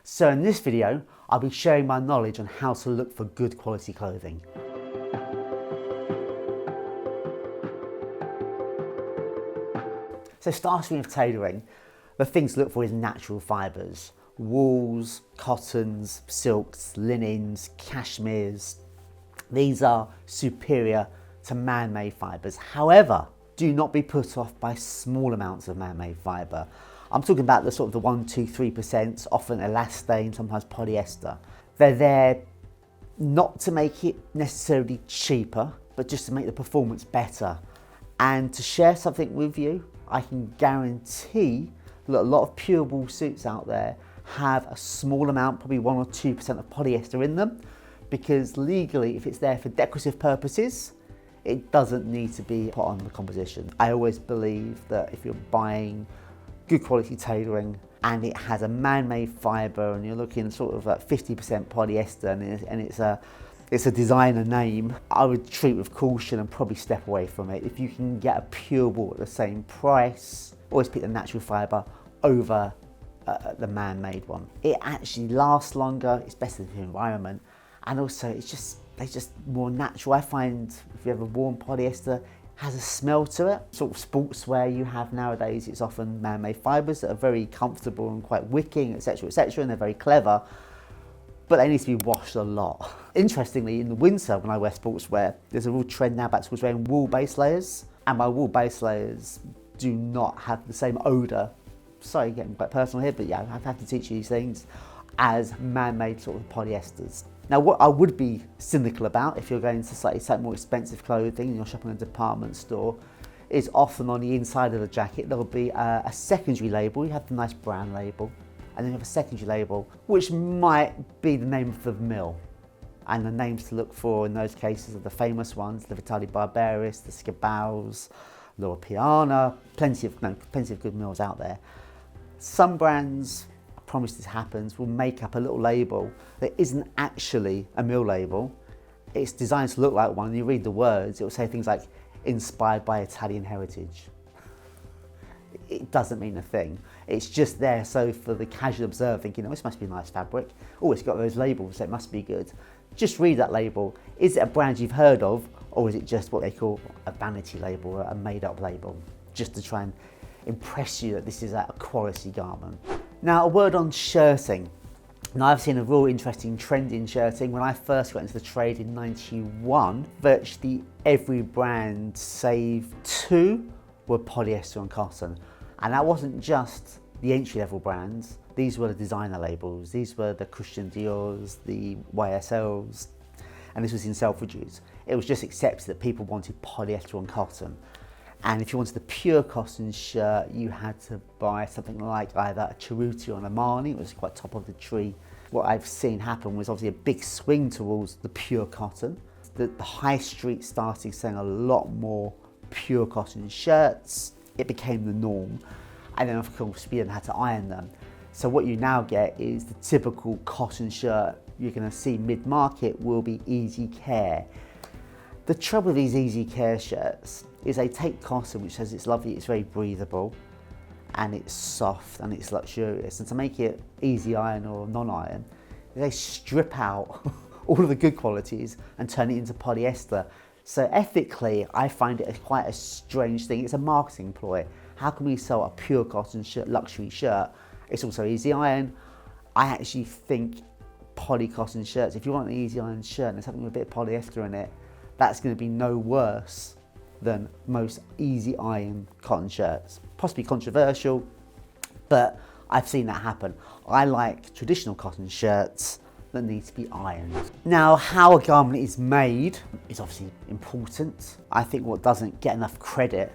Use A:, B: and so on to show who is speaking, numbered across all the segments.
A: So in this video, I'll be sharing my knowledge on how to look for good quality clothing. So starting with tailoring, the things to look for is natural fibres. Wools, cottons, silks, linens, cashmeres. These are superior to man-made fibres. However, do not be put off by small amounts of man-made fibre. I'm talking about the sort of the 1, 2, 3%, often elastane, sometimes polyester. They're there not to make it necessarily cheaper, but just to make the performance better. And to share something with you, I can guarantee that a lot of pure wool suits out there have a small amount, probably 1 or 2% of polyester in them, because legally, if it's there for decorative purposes, it doesn't need to be put on the composition. I always believe that if you're buying good quality tailoring and it has a man-made fibre and you're looking sort of at 50% polyester and it's a designer name, I would treat with caution and probably step away from it. If you can get a pure wool at the same price, always pick the natural fibre over the man-made one. It actually lasts longer, it's better for the environment, and also they're just more natural. I find if you have a worn polyester, it has a smell to it. Sort of sportswear you have nowadays, it's often man-made fibres that are very comfortable and quite wicking, etc., and they're very clever, but they need to be washed a lot. Interestingly, in the winter when I wear sportswear, there's a real trend now back towards wearing wool base layers, and my wool base layers do not have the same odour, sorry getting quite personal here, but yeah, I have to teach you these things, as man-made sort of polyesters. Now what I would be cynical about if you're going to slightly more expensive clothing and you're shopping in a department store is often on the inside of the jacket there'll be a secondary label. You have the nice brand label and then you have a secondary label which might be the name of the mill, and the names to look for in those cases are the famous ones, the Vitali Barberis, the Scabaus, Loro Piana, plenty of good mills out there. Some brands, I promise this happens, will make up a little label that isn't actually a mill label. It's designed to look like one, and you read the words, it will say things like, inspired by Italian heritage. It doesn't mean a thing. It's just there so for the casual observer thinking, oh, this must be a nice fabric. Oh, it's got those labels, so it must be good. Just read that label. Is it a brand you've heard of, or is it just what they call a vanity label, or a made-up label, just to try and impress you that this is a quality garment? Now, a word on shirting. Now, I've seen a real interesting trend in shirting. When I first got into the trade in '91, virtually every brand save 2 were polyester and cotton. And that wasn't just the entry-level brands. These were the designer labels. These were the Christian Dior's, the YSL's, and this was in Selfridges. It was just accepted that people wanted polyester and cotton. And if you wanted a pure cotton shirt, you had to buy something like either a Cerruti or an Armani. It was quite top of the tree. What I've seen happen was obviously a big swing towards the pure cotton. The high street started selling a lot more pure cotton shirts. It became the norm. And then of course we then had to iron them. So what you now get is the typical cotton shirt you're going to see mid-market will be easy care. The trouble with these easy care shirts is they take cotton, which says it's lovely, it's very breathable, and it's soft and it's luxurious. And to make it easy iron or non-iron, they strip out all of the good qualities and turn it into polyester. So ethically, I find it quite a strange thing. It's a marketing ploy. How can we sell a pure cotton shirt, luxury shirt? It's also easy iron. I actually think poly cotton shirts, if you want an easy iron shirt and there's something with a bit of polyester in it, that's going to be no worse than most easy iron cotton shirts. Possibly controversial, but I've seen that happen. I like traditional cotton shirts that need to be ironed. Now, how a garment is made is obviously important. I think what doesn't get enough credit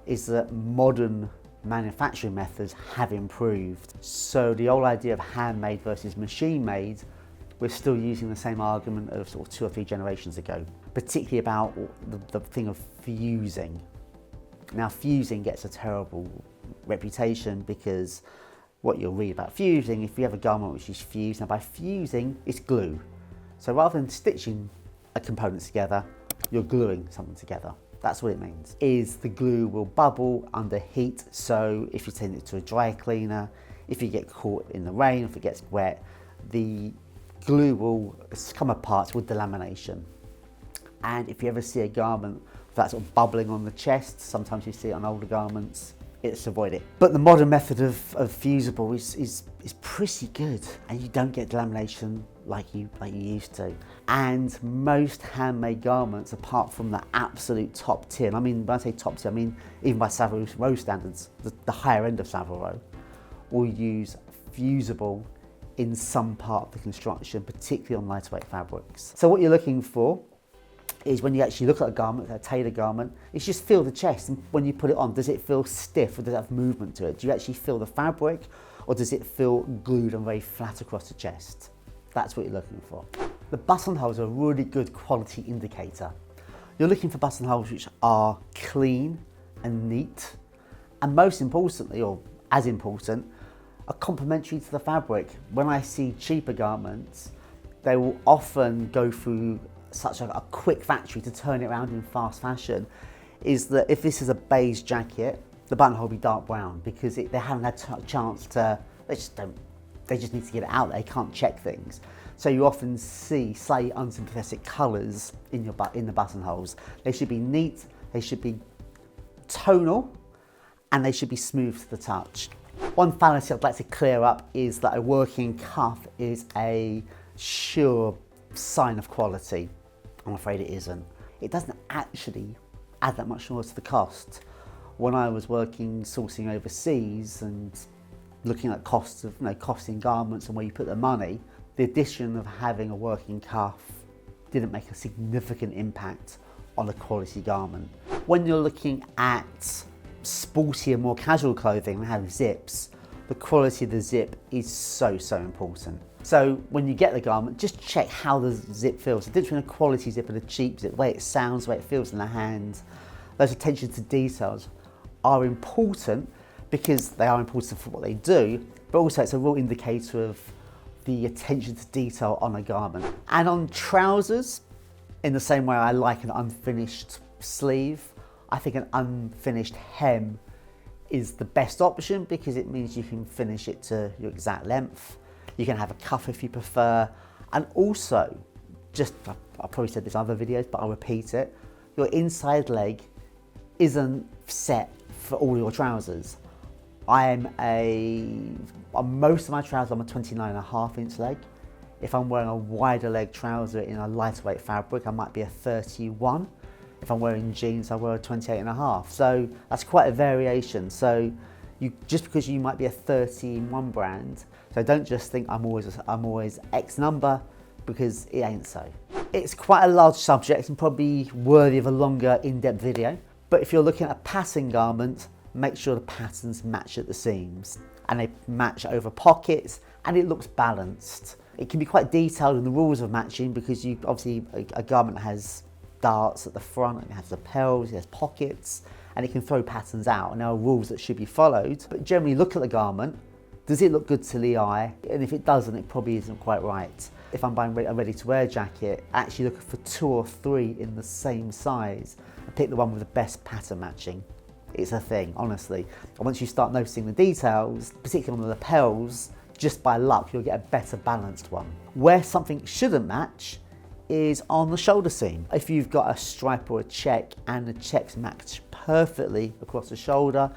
A: is that modern manufacturing methods have improved. So the old idea of handmade versus machine made, we're still using the same argument of sort of 2 or 3 generations ago, particularly about the thing of fusing. Now, fusing gets a terrible reputation because what you'll read about fusing, if you have a garment which is fused, now by fusing, it's glue. So rather than stitching a component together, you're gluing something together. That's what it means. Is the glue will bubble under heat, so if you send it to a dry cleaner, if you get caught in the rain, if it gets wet, the glue will come apart with the lamination. And if you ever see a garment with that sort of bubbling on the chest, sometimes you see it on older garments, it's avoid it. But the modern method of fusible is pretty good, and you don't get delamination like you used to. And most handmade garments, apart from the absolute top tier, and I mean, when I say top tier, I mean even by Savile Row standards, the higher end of Savile Row, will use fusible in some part of the construction, particularly on lightweight fabrics. So what you're looking for is, when you actually look at a garment, a tailored garment, is just feel the chest. And when you put it on, does it feel stiff or does it have movement to it? Do you actually feel the fabric, or does it feel glued and very flat across the chest? That's what you're looking for. The buttonholes are a really good quality indicator. You're looking for buttonholes which are clean and neat, and most importantly, or as important, are complementary to the fabric. When I see cheaper garments, they will often go through such a quick factory to turn it around in fast fashion, is that if this is a beige jacket, the buttonhole will be dark brown because they haven't had a chance to, they just need to get it out, they can't check things. So you often see slightly unsympathetic colours in the buttonholes. They should be neat, they should be tonal, and they should be smooth to the touch. One fallacy I'd like to clear up is that a working cuff is a sure sign of quality. I'm afraid it isn't. It doesn't actually add that much more to the cost. When I was sourcing overseas and looking at costs of costing garments and where you put the money, the addition of having a working cuff didn't make a significant impact on a quality garment. When you're looking at sportier, more casual clothing that have zips, the quality of the zip is so important. So when you get the garment, just check how the zip feels. The difference between a quality zip and a cheap zip, the way it sounds, the way it feels in the hand, those attention to details are important because they are important for what they do, but also it's a real indicator of the attention to detail on a garment. And on trousers, in the same way I like an unfinished sleeve, I think an unfinished hem is the best option because it means you can finish it to your exact length. You can have a cuff if you prefer, and also, I've probably said this in other videos, but I'll repeat it, your inside leg isn't set for all your trousers. On most of my trousers, I'm a 29.5 inch leg. If I'm wearing a wider leg trouser in a lighter fabric, I might be a 31. If I'm wearing jeans, I wear a 28.5. So that's quite a variation. So just because you might be a 30 in one brand, so don't just think I'm always X number, because it ain't so. It's quite a large subject and probably worthy of a longer in-depth video. But if you're looking at a pattern garment, make sure the patterns match at the seams and they match over pockets and it looks balanced. It can be quite detailed in the rules of matching because obviously a garment has darts at the front, and it has lapels, it has pockets, and it can throw patterns out, and there are rules that should be followed. But generally look at the garment, does it look good to the eye? And if it doesn't, it probably isn't quite right. If I'm buying a ready-to-wear jacket, actually look for 2 or 3 in the same size and pick the one with the best pattern matching. It's a thing, honestly. And once you start noticing the details, particularly on the lapels, just by luck, you'll get a better balanced one. Where something shouldn't match is on the shoulder seam. If you've got a stripe or a check and the checks match perfectly across the shoulder,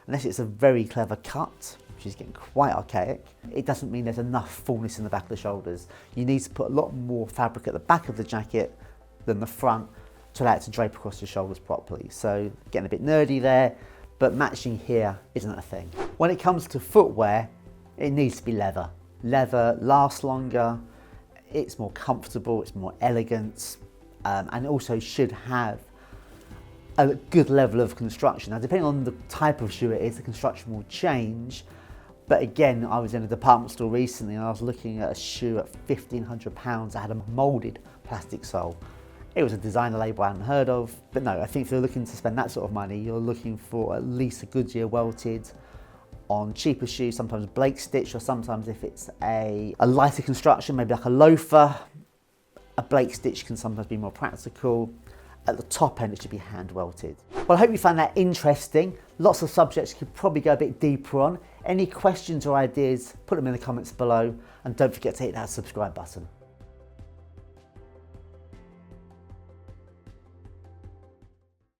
A: unless it's a very clever cut, which is getting quite archaic, it doesn't mean there's enough fullness in the back of the shoulders. You need to put a lot more fabric at the back of the jacket than the front to allow it to drape across the shoulders properly. So getting a bit nerdy there, but matching here isn't a thing. When it comes to footwear, it needs to be leather. Leather lasts longer, it's more comfortable, it's more elegant, and it also should have a good level of construction. Now, depending on the type of shoe it is, the construction will change. But again, I was in a department store recently and I was looking at a shoe at £1,500 that had a moulded plastic sole. It was a designer label I hadn't heard of, but no, I think if you're looking to spend that sort of money, you're looking for at least a Goodyear welted. On cheaper shoes, sometimes Blake stitch, or sometimes if it's a lighter construction, maybe like a loafer, a Blake stitch can sometimes be more practical. At the top end, it should be hand welted. Well, I hope you found that interesting. Lots of subjects you could probably go a bit deeper on. Any questions or ideas, put them in the comments below, and don't forget to hit that subscribe button.